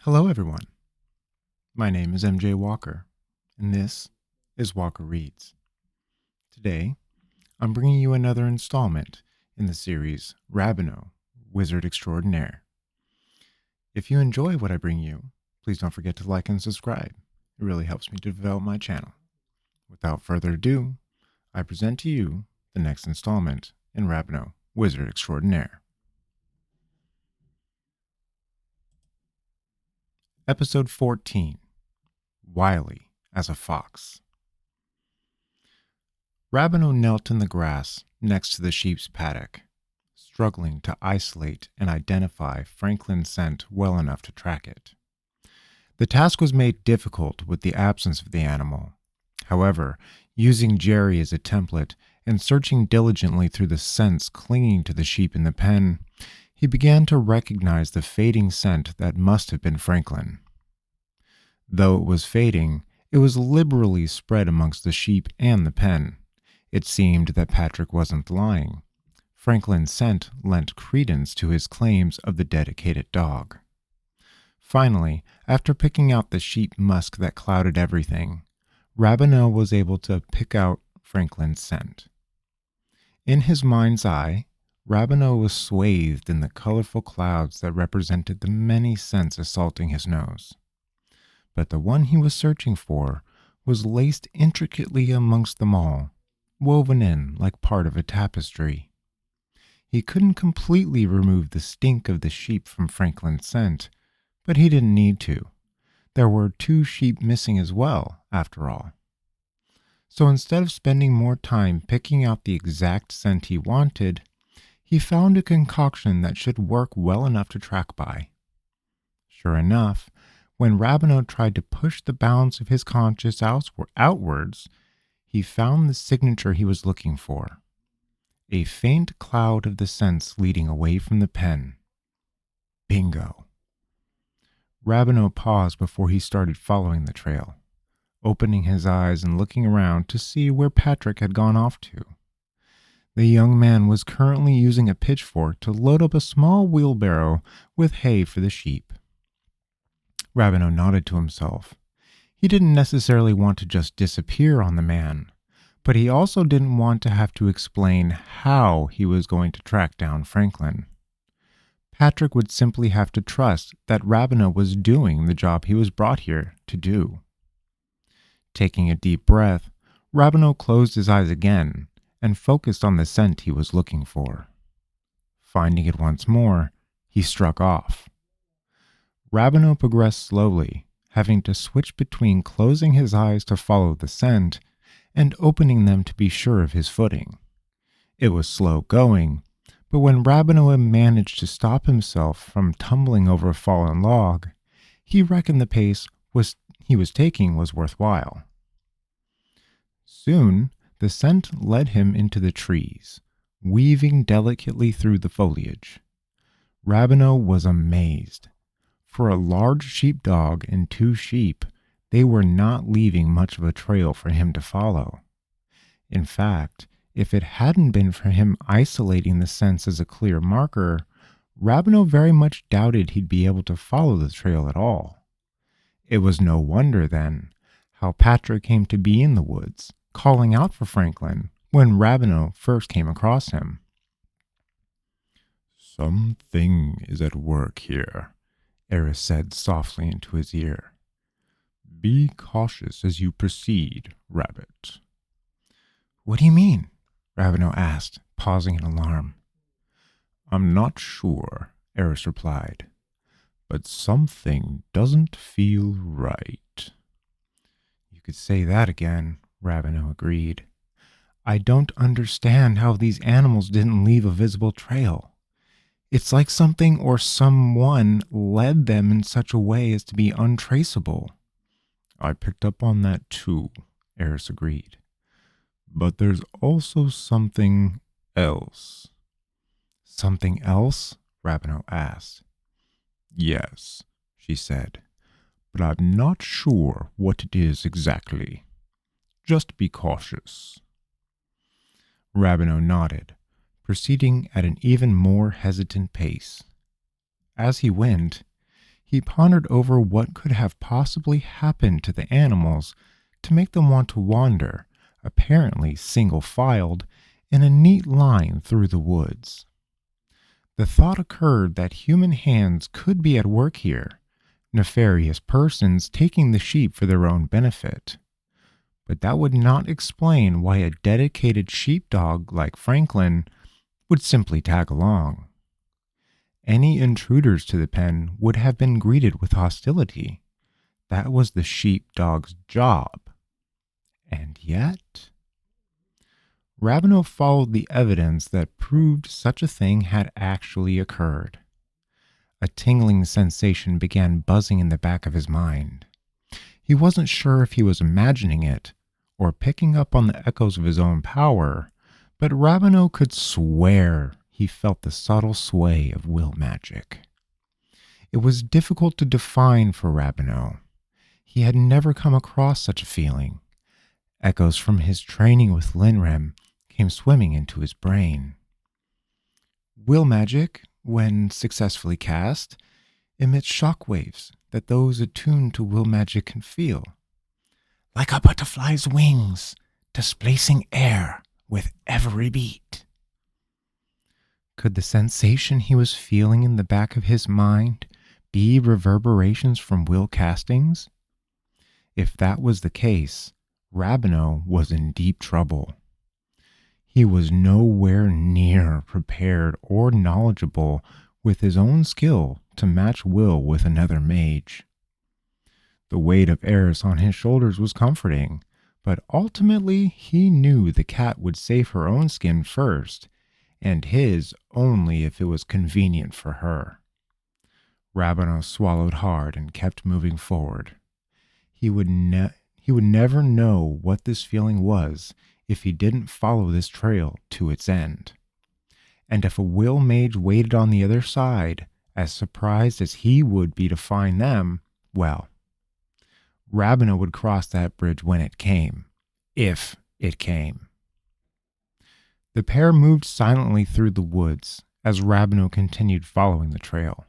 Hello, everyone. My name is MJ Walker, and this is Walker Reads. Today, I'm bringing you another installment in the series Rabinoe, Wizard Extraordinaire. If you enjoy what I bring you, please don't forget to like and subscribe. It really helps me to develop my channel. Without further ado, I present to you the next installment in Rabinoe, Wizard Extraordinaire. Episode 14, Wily as a Fox. Rabinoe knelt in the grass next to the sheep's paddock, struggling to isolate and identify Franklin's scent well enough to track it. The task was made difficult with the absence of the animal. However, using Jerry as a template and searching diligently through the scents clinging to the sheep in the pen, he began to recognize the fading scent that must have been Franklin. Though it was fading, it was liberally spread amongst the sheep and the pen. It seemed that Patrick wasn't lying. Franklin's scent lent credence to his claims of the dedicated dog. Finally, after picking out the sheep musk that clouded everything, Rabinoe was able to pick out Franklin's scent. In his mind's eye, Rabinoe was swathed in the colorful clouds that represented the many scents assaulting his nose. But the one he was searching for was laced intricately amongst them all, woven in like part of a tapestry. He couldn't completely remove the stink of the sheep from Franklin's scent, but he didn't need to. There were 2 sheep missing as well, after all. So instead of spending more time picking out the exact scent he wanted, he found a concoction that should work well enough to track by. Sure enough, when Rabinoe tried to push the bounds of his conscience outwards, he found the signature he was looking for. A faint cloud of the scents leading away from the pen. Bingo. Rabinoe paused before he started following the trail, opening his eyes and looking around to see where Patrick had gone off to. The young man was currently using a pitchfork to load up a small wheelbarrow with hay for the sheep. Rabinoe nodded to himself. He didn't necessarily want to just disappear on the man, but he also didn't want to have to explain how he was going to track down Franklin. Patrick would simply have to trust that Rabinoe was doing the job he was brought here to do. Taking a deep breath, Rabinoe closed his eyes again and focused on the scent he was looking for. Finding it once more, he struck off. Rabinoe progressed slowly, having to switch between closing his eyes to follow the scent and opening them to be sure of his footing. It was slow going, but when Rabinoe managed to stop himself from tumbling over a fallen log, he reckoned the pace he was taking was worthwhile. Soon, the scent led him into the trees, weaving delicately through the foliage. Rabinoe was amazed. For a large sheepdog and 2 sheep, they were not leaving much of a trail for him to follow. In fact, if it hadn't been for him isolating the scents as a clear marker, Rabinoe very much doubted he'd be able to follow the trail at all. It was no wonder, then, how Patrick came to be in the woods, calling out for Franklin when Rabinoe first came across him. "Something is at work here," Eris said softly into his ear. "Be cautious as you proceed, Rabbit." "What do you mean?" Rabinoe asked, pausing in alarm. "I'm not sure," Eris replied, "but something doesn't feel right." "You could say that again," Rabinoe agreed. "I don't understand how these animals didn't leave a visible trail. It's like something or someone led them in such a way as to be untraceable." "I picked up on that too," Eris agreed. "But there's also something else." "Something else?" Rabinoe asked. "Yes," she said, "but I'm not sure what it is exactly. Just be cautious." Rabinoe nodded, proceeding at an even more hesitant pace. As he went, He pondered over what could have possibly happened to the animals to make them want to wander, apparently single-filed, in a neat line through the woods. The thought occurred that human hands could be at work here, nefarious persons taking the sheep for their own benefit. But that would not explain why a dedicated sheepdog like Franklin would simply tag along. Any intruders to the pen would have been greeted with hostility. That was the sheepdog's job. And yet, Rabinoe followed the evidence that proved such a thing had actually occurred. A tingling sensation began buzzing in the back of his mind. He wasn't sure if he was imagining it or picking up on the echoes of his own power, but Rabinoe could swear he felt the subtle sway of will magic. It was difficult to define for Rabinoe. He had never come across such a feeling. Echoes from his training with Linrem came swimming into his brain. Will magic, when successfully cast, emits shock waves that those attuned to will magic can feel. Like a butterfly's wings, displacing air with every beat. Could the sensation he was feeling in the back of his mind be reverberations from will castings? If that was the case, Rabinoe was in deep trouble. He was nowhere near prepared or knowledgeable with his own skill to match Will with another mage. The weight of Eris on his shoulders was comforting, but ultimately he knew the cat would save her own skin first, and his only if it was convenient for her. Rabinoe swallowed hard and kept moving forward. He would never know what this feeling was if he didn't follow this trail to its end. And if a will mage waited on the other side, as surprised as he would be to find them, well, Rabinoe would cross that bridge when it came, if it came. The pair moved silently through the woods as Rabinoe continued following the trail.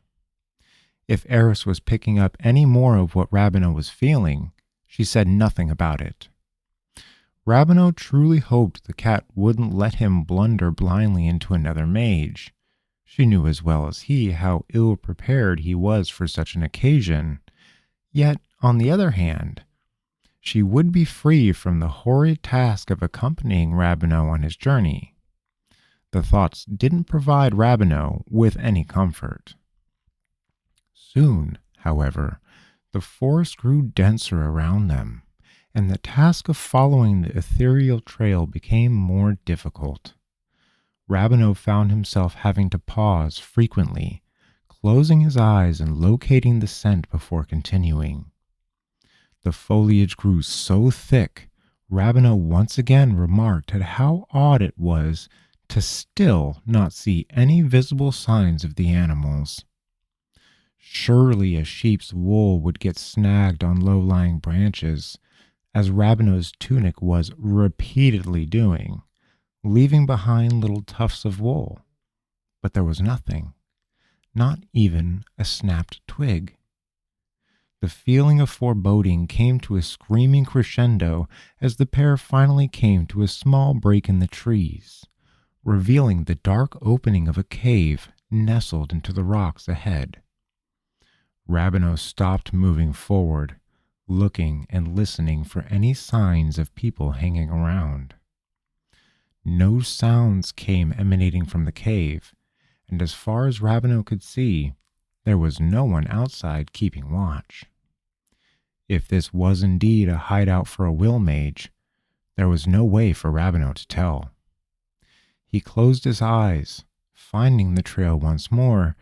If Eris was picking up any more of what Rabinoe was feeling, she said nothing about it. Rabinoe truly hoped the cat wouldn't let him blunder blindly into another mage. She knew as well as he how ill-prepared he was for such an occasion. Yet, on the other hand, she would be free from the horrid task of accompanying Rabinoe on his journey. The thoughts didn't provide Rabinoe with any comfort. Soon, however, the forest grew denser around them, and the task of following the ethereal trail became more difficult. Rabinoe found himself having to pause frequently, closing his eyes and locating the scent before continuing. The foliage grew so thick, Rabinoe once again remarked at how odd it was to still not see any visible signs of the animals. Surely a sheep's wool would get snagged on low-lying branches, as Rabinoe's tunic was repeatedly doing, leaving behind little tufts of wool. But there was nothing, not even a snapped twig. The feeling of foreboding came to a screaming crescendo as the pair finally came to a small break in the trees, revealing the dark opening of a cave nestled into the rocks ahead. Rabinoe stopped moving forward, looking and listening for any signs of people hanging around. No sounds came emanating from the cave, and as far as Rabinoe could see, there was no one outside keeping watch. If this was indeed a hideout for a will mage, there was no way for Rabinoe to tell. He closed his eyes, finding the trail once more,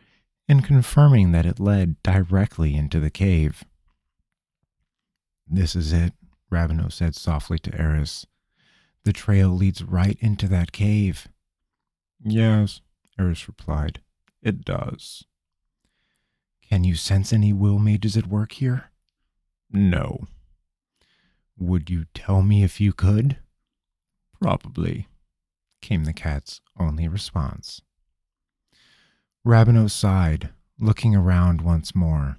and confirming that it led directly into the cave. "This is it," Rabinoe said softly to Eris. "The trail leads right into that cave." "Yes," Eris replied. "It does." "Can you sense any will mages at work here?" "No." "Would you tell me if you could?" "Probably," came the cat's only response. Rabinoe sighed, looking around once more.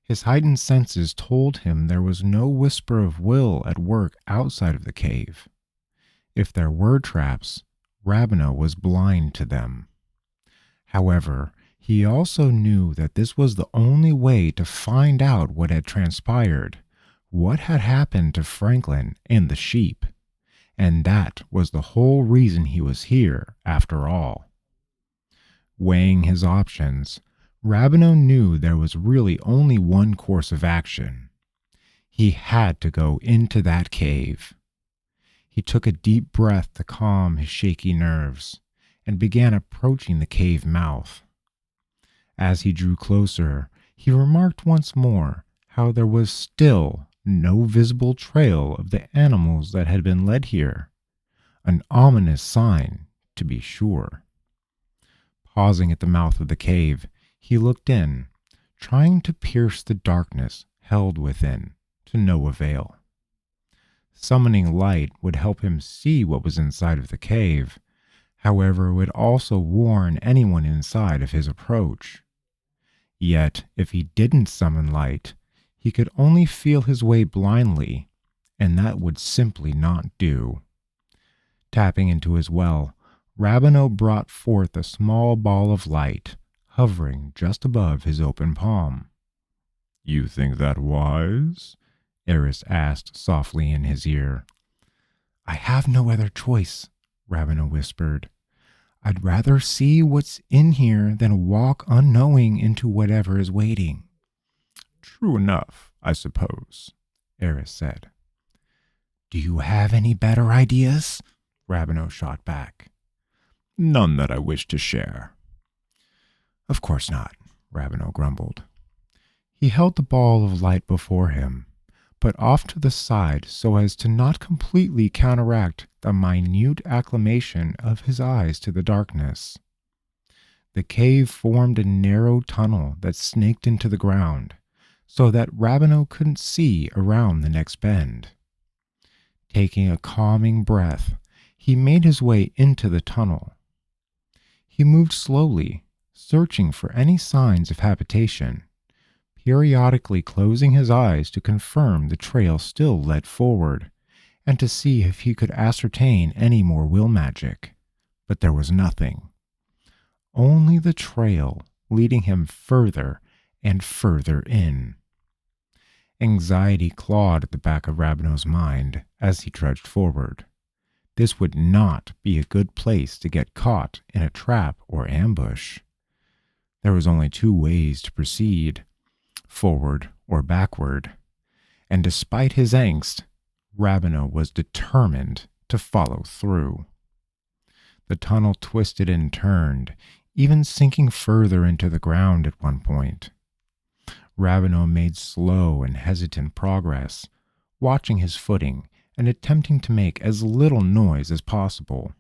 His heightened senses told him there was no whisper of will at work outside of the cave. If there were traps, Rabinoe was blind to them. However, he also knew that this was the only way to find out what had transpired, what had happened to Franklin and the sheep. And that was the whole reason he was here, after all. Weighing his options, Rabinoe knew there was really only one course of action. He had to go into that cave. He took a deep breath to calm his shaky nerves and began approaching the cave mouth. As he drew closer, he remarked once more how there was still no visible trail of the animals that had been led here, an ominous sign, to be sure. Pausing at the mouth of the cave, he looked in, trying to pierce the darkness held within, to no avail. Summoning light would help him see what was inside of the cave. However, it would also warn anyone inside of his approach. Yet, if he didn't summon light, he could only feel his way blindly, and that would simply not do. Tapping into his well, Rabinoe brought forth a small ball of light, hovering just above his open palm. "You think that wise?" Eris asked softly in his ear. "I have no other choice," Rabinoe whispered. "I'd rather see what's in here than walk unknowing into whatever is waiting." "True enough, I suppose," Eris said. "Do you have any better ideas?" Rabinoe shot back. "None that I wish to share." "Of course not," Rabinoe grumbled. He held the ball of light before him, but off to the side so as to not completely counteract the minute acclimation of his eyes to the darkness. The cave formed a narrow tunnel that snaked into the ground, so that Rabinoe couldn't see around the next bend. Taking a calming breath, he made his way into the tunnel. He moved slowly, searching for any signs of habitation, periodically closing his eyes to confirm the trail still led forward, and to see if he could ascertain any more will magic. But there was nothing. Only the trail leading him further and further in. Anxiety clawed at the back of Rabinoe's mind as he trudged forward. This would not be a good place to get caught in a trap or ambush. There was only two ways to proceed, forward or backward, and despite his angst, Rabinoe was determined to follow through. The tunnel twisted and turned, even sinking further into the ground at one point. Rabinoe made slow and hesitant progress, watching his footing and attempting to make as little noise as possible.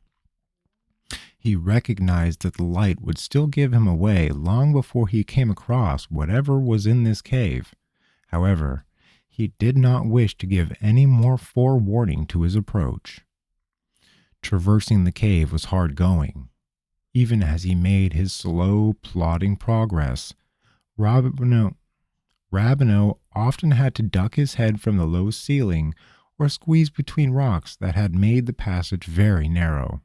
He recognized that the light would still give him away long before he came across whatever was in this cave. However, he did not wish to give any more forewarning to his approach. Traversing the cave was hard going. Even as he made his slow, plodding progress, Rabinoe often had to duck his head from the low ceiling or squeeze between rocks that had made the passage very narrow.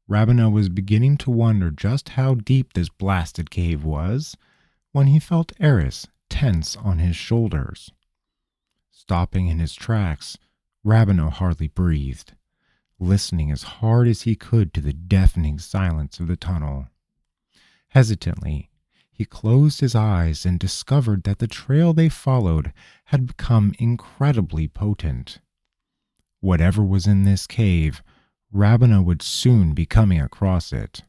Rabinoe was beginning to wonder just how deep this blasted cave was when he felt Eris tense on his shoulders. Stopping in his tracks, Rabinoe hardly breathed, listening as hard as he could to the deafening silence of the tunnel. Hesitantly, he closed his eyes and discovered that the trail they followed had become incredibly potent. Whatever was in this cave, Rabinoe would soon be coming across it.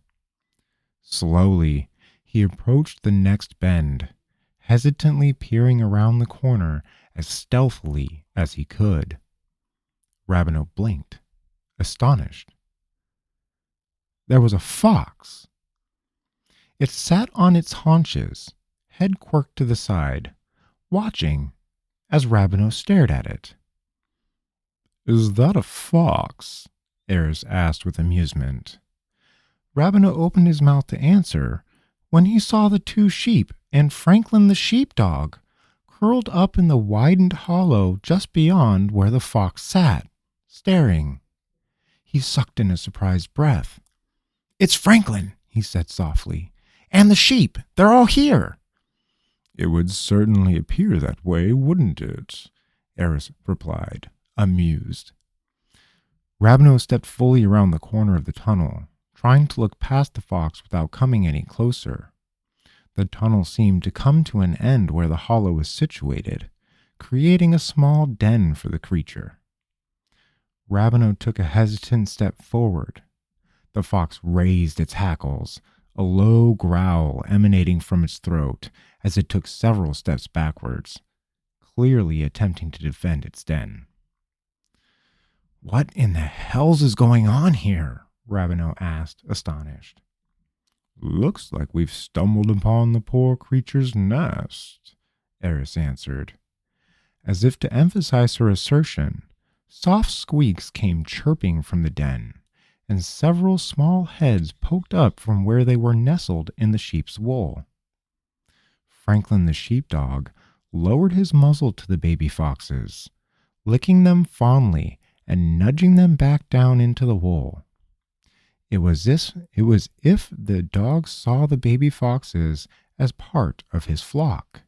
Slowly, he approached the next bend, hesitantly peering around the corner as stealthily as he could. Rabinoe blinked, astonished. There was a fox. It sat on its haunches, head quirked to the side, watching as Rabinoe stared at it. "Is that a fox?" Eris asked with amusement. Rabinoe opened his mouth to answer when he saw the two sheep and Franklin the sheepdog curled up in the widened hollow just beyond where the fox sat, staring. He sucked in a surprised breath. "It's Franklin," he said softly. "And the sheep. They're all here." "It would certainly appear that way, wouldn't it?" Eris replied, amused. Rabinoe stepped fully around the corner of the tunnel, trying to look past the fox without coming any closer. The tunnel seemed to come to an end where the hollow was situated, creating a small den for the creature. Rabinoe took a hesitant step forward. The fox raised its hackles, a low growl emanating from its throat as it took several steps backwards, clearly attempting to defend its den. "What in the hells is going on here?" Rabinoe asked, astonished. "Looks like we've stumbled upon the poor creature's nest," Eris answered. As if to emphasize her assertion, soft squeaks came chirping from the den, and several small heads poked up from where they were nestled in the sheep's wool. Franklin the sheepdog lowered his muzzle to the baby foxes, licking them fondly and nudging them back down into the wool. It was if the dog saw the baby foxes as part of his flock,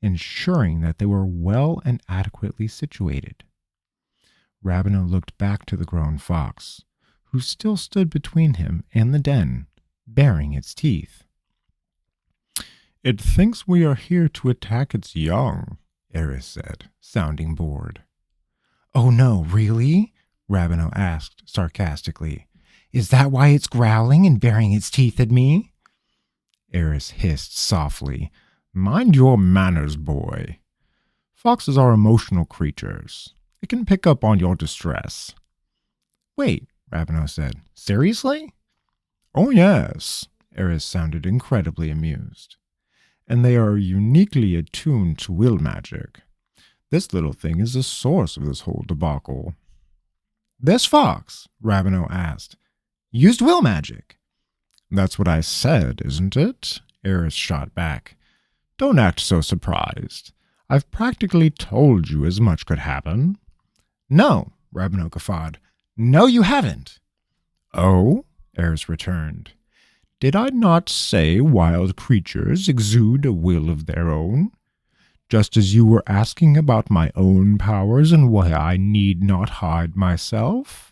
ensuring that they were well and adequately situated. Rabinoe looked back to the grown fox, who still stood between him and the den, baring its teeth. "It thinks we are here to attack its young," Eris said, sounding bored. "Oh no, really?" Rabinoe asked sarcastically. "Is that why it's growling and baring its teeth at me?" Eris hissed softly. "Mind your manners, boy. Foxes are emotional creatures. It can pick up on your distress." "Wait," Rabinoe said. "Seriously?" "Oh yes," Eris sounded incredibly amused. "And they are uniquely attuned to will magic. This little thing is the source of this whole debacle." "This fox," Rabinoe asked, "used will magic." "That's what I said, isn't it?" Eris shot back. "Don't act so surprised. I've practically told you as much could happen." "No," Rabinoe guffawed. "No, you haven't." "Oh?" Eris returned. "Did I not say wild creatures exude a will of their own? Just as you were asking about my own powers and why I need not hide myself?"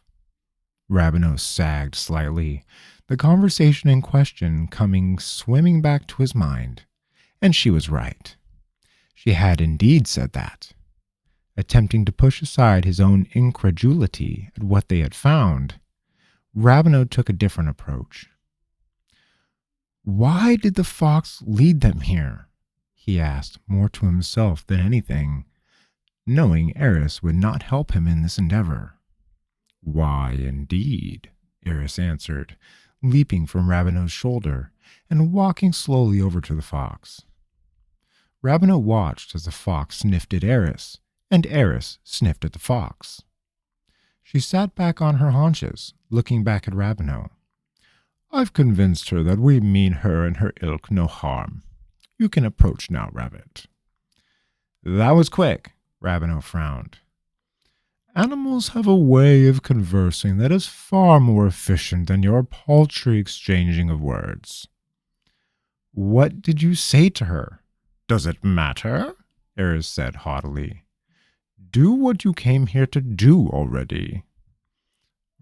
Rabinoe sagged slightly, the conversation in question coming swimming back to his mind. And she was right. She had indeed said that. Attempting to push aside his own incredulity at what they had found, Rabinoe took a different approach. "Why did the fox lead them here?" he asked, more to himself than anything, knowing Eris would not help him in this endeavor. "Why, indeed," Eris answered, leaping from Rabinoe's shoulder and walking slowly over to the fox. Rabinoe watched as the fox sniffed at Eris, and Eris sniffed at the fox. She sat back on her haunches, looking back at Rabinoe. "I've convinced her that we mean her and her ilk no harm. You can approach now, Rabbit." "That was quick," Rabinoe frowned. "Animals have a way of conversing that is far more efficient than your paltry exchanging of words." "What did you say to her?" "Does it matter?" Eris said haughtily. "Do what you came here to do already."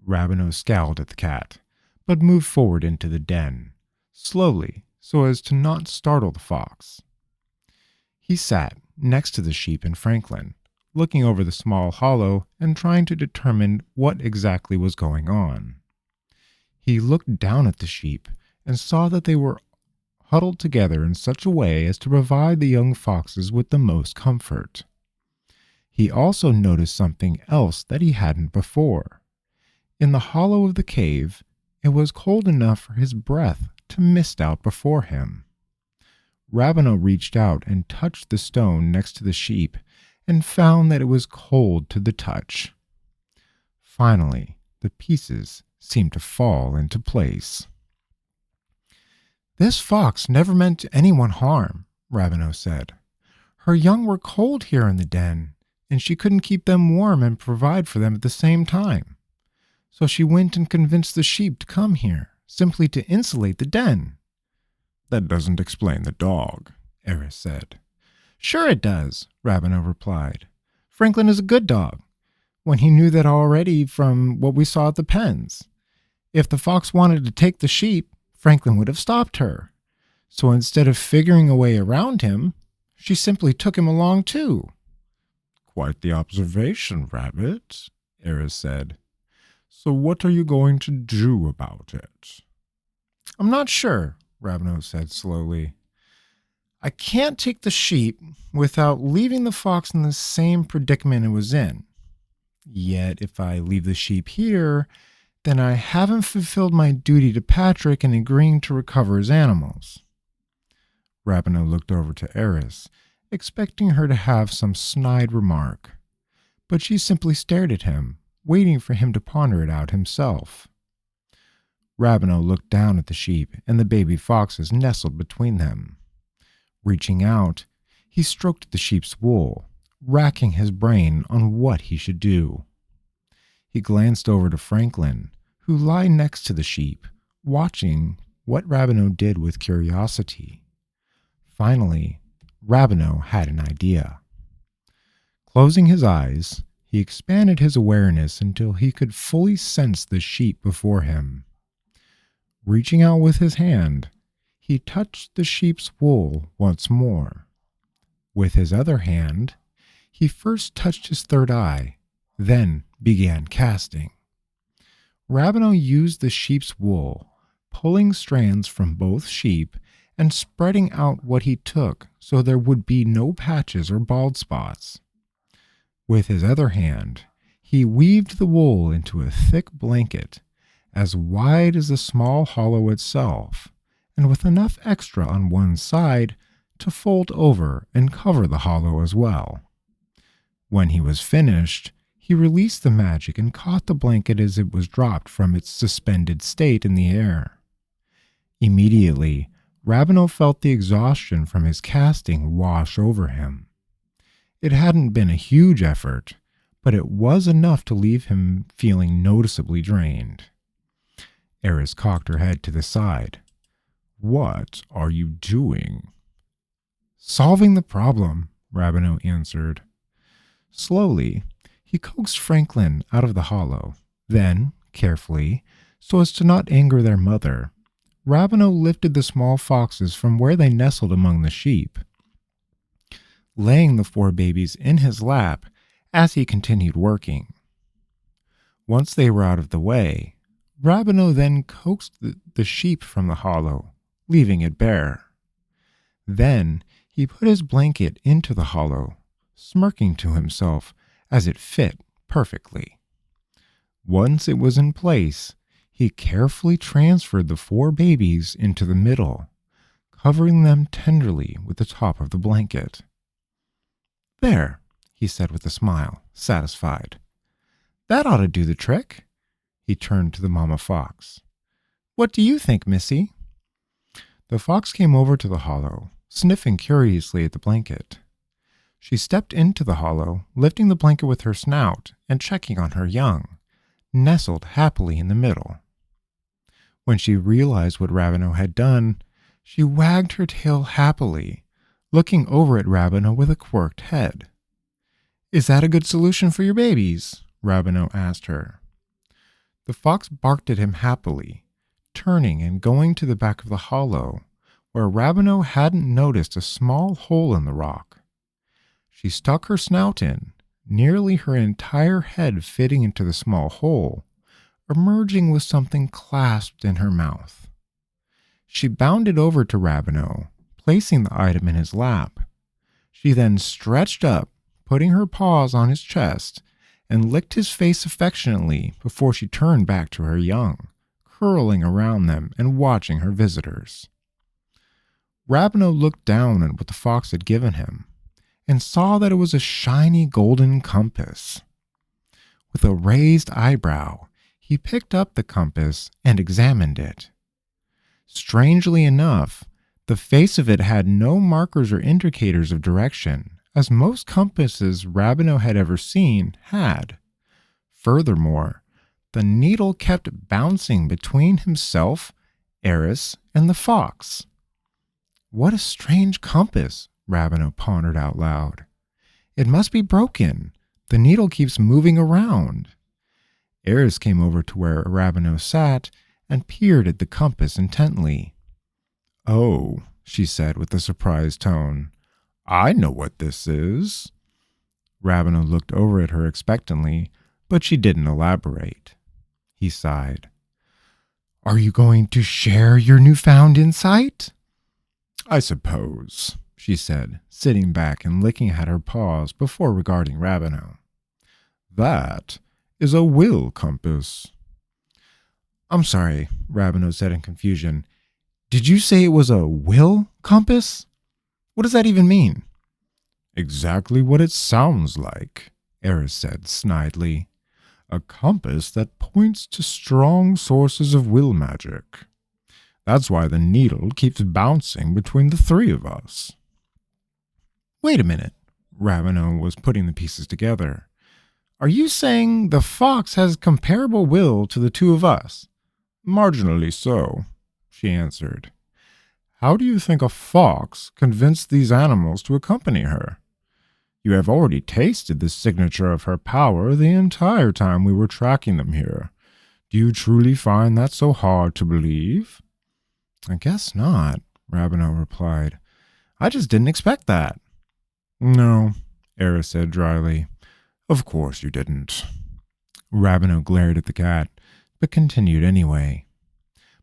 Rabinoe scowled at the cat, but moved forward into the den, slowly so as to not startle the fox. He sat next to the sheep and Franklin, looking over the small hollow and trying to determine what exactly was going on. He looked down at the sheep and saw that they were huddled together in such a way as to provide the young foxes with the most comfort. He also noticed something else that he hadn't before. In the hollow of the cave, it was cold enough for his breath to mist out before him. Rabinoe reached out and touched the stone next to the sheep and found that it was cold to the touch. Finally, the pieces seemed to fall into place. "This fox never meant anyone harm," Rabinoe said. Her young were cold here in the den, and she couldn't keep them warm and provide for them at the same time. So she went and convinced the sheep to come here, simply to insulate the den." "That doesn't explain the dog," Eris said. "Sure it does," Rabinoe replied. "Franklin is a good dog, when he knew that already from what we saw at the pens. If the fox wanted to take the sheep, Franklin would have stopped her. So instead of figuring a way around him, she simply took him along too." "Quite the observation, Rabbit," Eris said. "So what are you going to do about it?" "I'm not sure," Rabinoe said slowly. "I can't take the sheep without leaving the fox in the same predicament it was in. Yet if I leave the sheep here, then I haven't fulfilled my duty to Patrick in agreeing to recover his animals." Rabinoe looked over to Eris, expecting her to have some snide remark, but she simply stared at him, waiting for him to ponder it out himself. Rabinoe looked down at the sheep and the baby foxes nestled between them. Reaching out, he stroked the sheep's wool, racking his brain on what he should do. He glanced over to Franklin, who lay next to the sheep, watching what Rabinoe did with curiosity. Finally, Rabinoe had an idea. Closing his eyes, he expanded his awareness until he could fully sense the sheep before him. Reaching out with his hand, he touched the sheep's wool once more. With his other hand, he first touched his third eye, then began casting. Rabinoe used the sheep's wool, pulling strands from both sheep and spreading out what he took so there would be no patches or bald spots. With his other hand, he weaved the wool into a thick blanket, as wide as the small hollow itself, and with enough extra on one side to fold over and cover the hollow as well. When he was finished, he released the magic and caught the blanket as it was dropped from its suspended state in the air. Immediately, Rabinoe felt the exhaustion from his casting wash over him. It hadn't been a huge effort, but it was enough to leave him feeling noticeably drained. Eris cocked her head to the side. "What are you doing?" "Solving the problem," Rabinoe answered. Slowly, he coaxed Franklin out of the hollow. Then, carefully, so as to not anger their mother, Rabinoe lifted the small foxes from where they nestled among the sheep, laying the 4 babies in his lap as he continued working. Once they were out of the way, Rabinoe then coaxed the sheep from the hollow, leaving it bare. Then he put his blanket into the hollow, smirking to himself as it fit perfectly. Once it was in place, he carefully transferred the 4 babies into the middle, covering them tenderly with the top of the blanket. "There," he said with a smile, satisfied. "That ought to do the trick." He turned to the mama fox. "What do you think, Missy?" The fox came over to the hollow, sniffing curiously at the blanket. She stepped into the hollow, lifting the blanket with her snout and checking on her young, nestled happily in the middle. When she realized what Rabinoe had done, she wagged her tail happily, looking over at Rabinoe with a quirked head. "Is that a good solution for your babies?" Rabinoe asked her. The fox barked at him happily, turning and going to the back of the hollow, where Rabinoe hadn't noticed a small hole in the rock. She stuck her snout in, nearly her entire head fitting into the small hole, emerging with something clasped in her mouth. She bounded over to Rabinoe, placing the item in his lap. She then stretched up, putting her paws on his chest, and licked his face affectionately before she turned back to her young, curling around them and watching her visitors. Rabinoe looked down at what the fox had given him, and saw that it was a shiny golden compass. With a raised eyebrow, he picked up the compass and examined it. Strangely enough, the face of it had no markers or indicators of direction, as most compasses Rabinoe had ever seen had. Furthermore, the needle kept bouncing between himself, Eris, and the fox. What a strange compass, Rabinoe pondered out loud. It must be broken. The needle keeps moving around. Eris came over to where Rabinoe sat and peered at the compass intently. "Oh," she said with a surprised tone, "I know what this is." Rabinoe looked over at her expectantly, but she didn't elaborate. He sighed. "Are you going to share your newfound insight?" "I suppose," she said, sitting back and licking at her paws before regarding Rabinoe. "That is a will compass." "I'm sorry," Rabinoe said in confusion. "Did you say it was a will compass? What does that even mean?" "Exactly what it sounds like," Eris said snidely. "A compass that points to strong sources of will magic. That's why the needle keeps bouncing between the three of us." "Wait a minute." Rabinoe was putting the pieces together. "Are you saying the fox has comparable will to the two of us?" "Marginally so," she answered. "How do you think a fox convinced these animals to accompany her? You have already tasted the signature of her power the entire time we were tracking them here. Do you truly find that so hard to believe?" "I guess not," Rabinoe replied. "I just didn't expect that." "No," Eris said dryly. "Of course you didn't." Rabinoe glared at the cat, but continued anyway.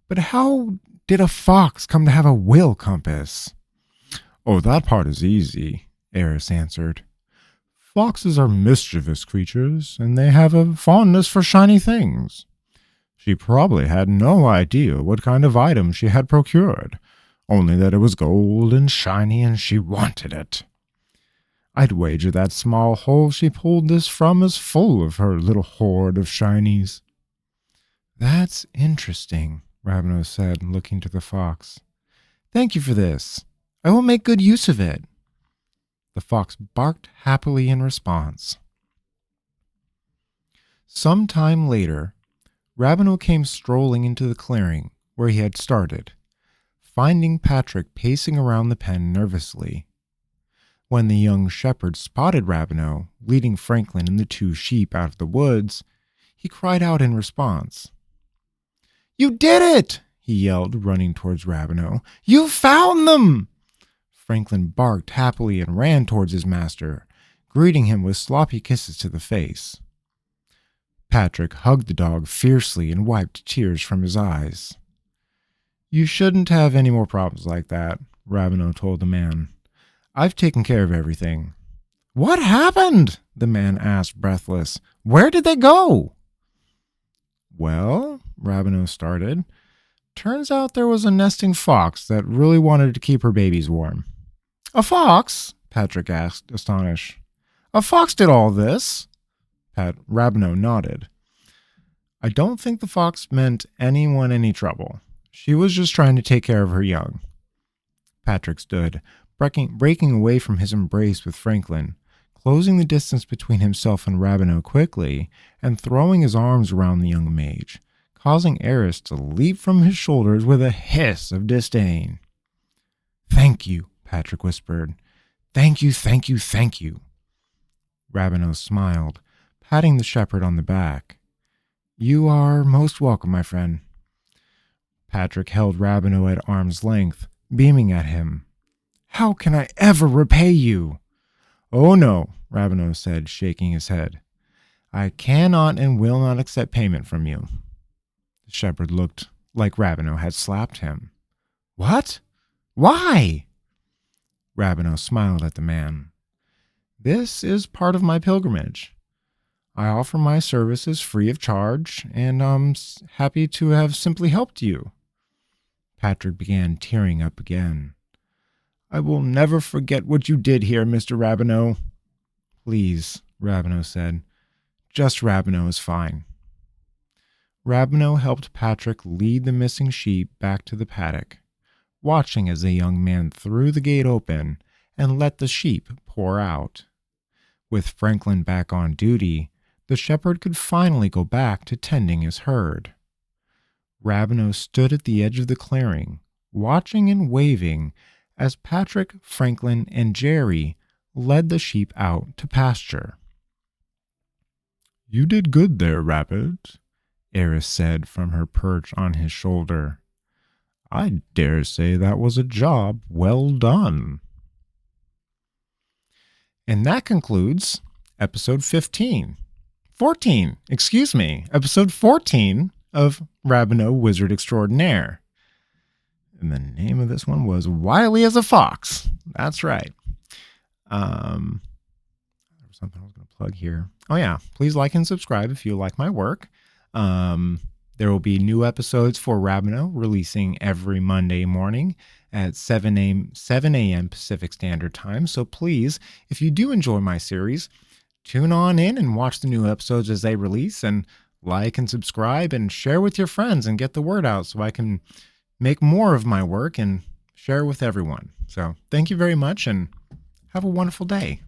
"But how did a fox come to have a will compass?" "Oh, that part is easy," Eris answered. "Foxes are mischievous creatures, and they have a fondness for shiny things. She probably had no idea what kind of item she had procured, only that it was gold and shiny and she wanted it. I'd wager that small hole she pulled this from is full of her little hoard of shinies." "That's interesting," Rabinoe said, looking to the fox. "Thank you for this. I will make good use of it." The fox barked happily in response. Some time later, Rabinoe came strolling into the clearing where he had started, finding Patrick pacing around the pen nervously. When the young shepherd spotted Rabinoe leading Franklin and the two sheep out of the woods, he cried out in response. "You did it!" he yelled, running towards Rabinoe. "You found them!" Franklin barked happily and ran towards his master, greeting him with sloppy kisses to the face. Patrick hugged the dog fiercely and wiped tears from his eyes. "You shouldn't have any more problems like that," Rabinoe told the man. "I've taken care of everything." "What happened?" the man asked, breathless. "Where did they go?" "Well," Rabinoe started, "turns out there was a nesting fox that really wanted to keep her babies warm." "A fox?" Patrick asked, astonished. "A fox did all this?" Rabinoe nodded. "I don't think the fox meant anyone any trouble. She was just trying to take care of her young." Patrick stood, breaking away from his embrace with Franklin, closing the distance between himself and Rabinoe quickly, and throwing his arms around the young mage, causing Eris to leap from his shoulders with a hiss of disdain. "Thank you," Patrick whispered. "Thank you, thank you, thank you." Rabinoe smiled, patting the shepherd on the back. "You are most welcome, my friend." Patrick held Rabinoe at arm's length, beaming at him. "How can I ever repay you?" "Oh no," Rabinoe said, shaking his head. "I cannot and will not accept payment from you." The shepherd looked like Rabinoe had slapped him. "What? Why?" Rabinoe smiled at the man. "This is part of my pilgrimage. I offer my services free of charge, and I'm happy to have simply helped you." Patrick began tearing up again. "I will never forget what you did here, Mr. Rabinoe." "Please," Rabinoe said. "Just Rabinoe is fine." Rabinoe helped Patrick lead the missing sheep back to the paddock, watching as the young man threw the gate open and let the sheep pour wore out. With Franklin back on duty, the shepherd could finally go back to tending his herd. Rabinoe stood at the edge of the clearing, watching and waving as Patrick, Franklin, and Jerry led the sheep out to pasture. "You did good there, Rabbit," Eris said from her perch on his shoulder. "I dare say that was a job well done." And that concludes episode 14 of Rabinoe Wizard Extraordinaire. And the name of this one was Wily as a Fox. That's right. There was something I was going to plug here. Oh, yeah. Please like and subscribe if you like my work. There will be new episodes for Rabinoe releasing every Monday morning at 7 a.m. Pacific Standard Time. So please, if you do enjoy my series, tune on in and watch the new episodes as they release, and like and subscribe and share with your friends and get the word out so I can make more of my work and share with everyone. So thank you very much and have a wonderful day.